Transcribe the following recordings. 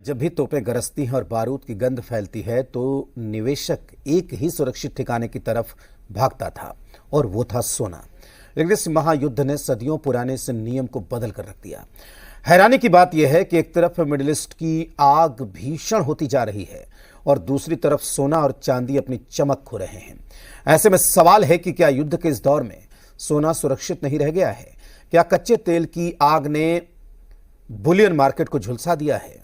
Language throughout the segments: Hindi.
जब भी तोपें गरजती हैं और बारूद की गंध फैलती है तो निवेशक एक ही सुरक्षित ठिकाने की तरफ भागता था और वो था सोना। लेकिन इस महायुद्ध ने सदियों पुराने इस नियम को बदल कर रख दिया। हैरानी की बात यह है कि एक तरफ मिडिल ईस्ट की आग भीषण होती जा रही है और दूसरी तरफ सोना और चांदी अपनी चमक खो रहे हैं। ऐसे में सवाल है कि क्या युद्ध के इस दौर में सोना सुरक्षित नहीं रह गया है? क्या कच्चे तेल की आग ने बुलियन मार्केट को झुलसा दिया है?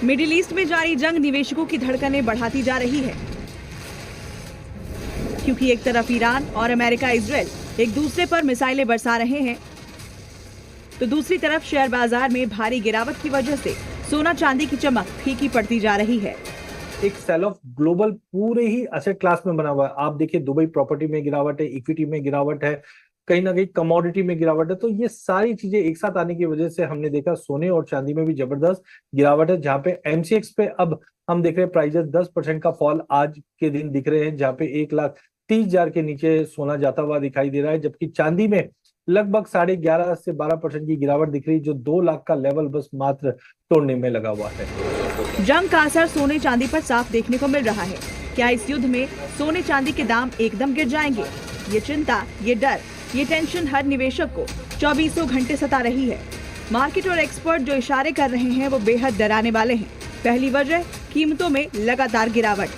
मिडिल ईस्ट में जारी जंग निवेशकों की धड़कनें बढ़ाती जा रही है, क्योंकि एक तरफ ईरान और अमेरिका इजराइल एक दूसरे पर मिसाइलें बरसा रहे हैं, तो दूसरी तरफ शेयर बाजार में भारी गिरावट की वजह से सोना चांदी की चमक फीकी पड़ती जा रही है। एक सेल ऑफ ग्लोबल पूरे ही असेट क्लास में बना हुआ है। आप देखिए, दुबई प्रॉपर्टी में गिरावट है, इक्विटी में गिरावट है, कहीं ना कहीं कमोडिटी में गिरावट है। तो ये सारी चीजें एक साथ आने की वजह से हमने देखा सोने और चांदी में भी जबरदस्त गिरावट है, जहां पे एमसीएक्स पे अब हम देख रहे हैं प्राइजेस 10% का फॉल आज के दिन दिख रहे हैं, जहां पे 1,30,000 के नीचे सोना जाता हुआ दिखाई दे रहा है, जबकि चांदी में लगभग 11.5 से 12% की गिरावट दिख रही है, जो 2 लाख का लेवल बस मात्र तोड़ने में लगा हुआ है। जंग का असर सोने चांदी पर साफ देखने को मिल रहा है। क्या इस युद्ध में सोने चांदी के दाम एकदम गिर जाएंगे? ये चिंता, ये डर, ये टेंशन हर निवेशक को 24 घंटे सता रही है। मार्केट और एक्सपर्ट जो इशारे कर रहे हैं वो बेहद डराने वाले हैं। पहली वजह, कीमतों में लगातार गिरावट।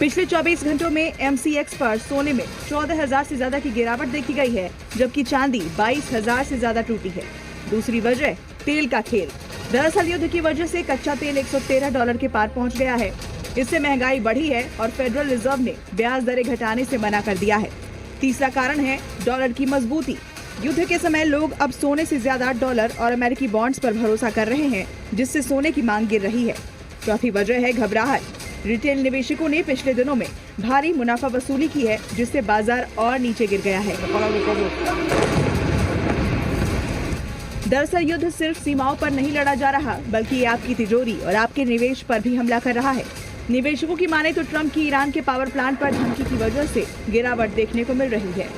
पिछले 24 घंटों में एमसीएक्स पर सोने में 14,000 से ज्यादा की गिरावट देखी गई है, जबकि चांदी 22,000 से ज्यादा टूटी है। दूसरी वजह, तेल का खेल। दरअसल युद्ध की वजह से कच्चा तेल $113 के पार पहुंच गया है। इससे महंगाई बढ़ी है और फेडरल रिजर्व ने ब्याज दरें घटाने से मना कर दिया है। तीसरा कारण है डॉलर की मजबूती। युद्ध के समय लोग अब सोने से ज्यादा डॉलर और अमेरिकी बॉन्ड्स पर भरोसा कर रहे हैं, जिससे सोने की मांग गिर रही है। चौथी वजह है घबराहट। रिटेल निवेशकों ने पिछले दिनों में भारी मुनाफा वसूली की है, जिससे बाजार और नीचे गिर गया है। दरअसल युद्ध सिर्फ सीमाओं पर नहीं लड़ा जा रहा, बल्कि ये आपकी तिजोरी और आपके निवेश पर भी हमला कर रहा है। निवेशकों की माने तो ट्रंप की ईरान के पावर प्लांट पर धमकी की वजह से गिरावट देखने को मिल रही है।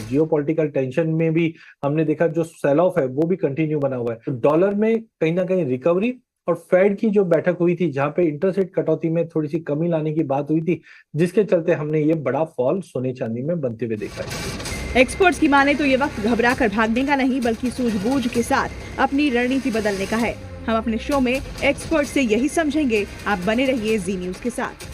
जियोपॉलिटिकल टेंशन में भी हमने देखा जो सेल ऑफ है वो भी कंटिन्यू बना हुआ है। तो डॉलर में कहीं ना कहीं रिकवरी और फेड की जो बैठक हुई थी, जहां पे इंटरेस्ट रेट कटौती में थोड़ी सी कमी लाने की बात हुई थी, जिसके चलते हमने ये बड़ा फॉल सोने चांदी में बनते हुए देखा है। एक्सपर्ट्स की माने तो ये वक्त घबरा कर भागने का नहीं, बल्कि सूझबूझ के साथ अपनी रणनीति बदलने का है। हम अपने शो में एक्सपर्ट से यही समझेंगे। आप बने रहिए जी न्यूज के साथ।